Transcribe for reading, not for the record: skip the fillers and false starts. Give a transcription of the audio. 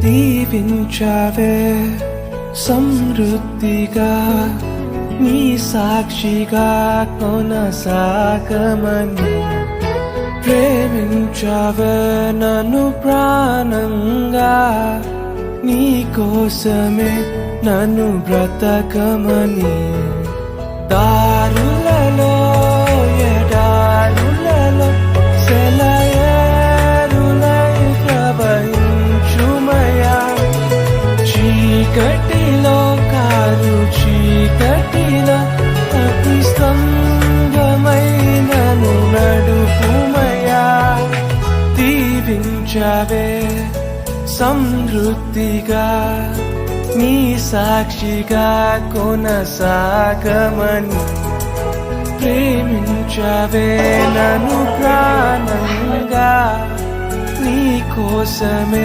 దీవించావే సమృద్ధిగా నీ సాక్షిగా కొనసాగమని ప్రేమించావే నన్ను ప్రాణంగా నీ కోసమే నన్ను బ్రతకమని దారులలో ఎడారులలో సెలయేరులై ప్రవహించుమయా చీకటిలో కారు చీకటిలో అతి స్తంభమై నన్ను నడుపుమయా దీవించావే సమృద్ధిగా నీ సాక్షిగా కొనసాగమని ప్రేమించావే నన్ను ప్రాణంగా నీ కోసమే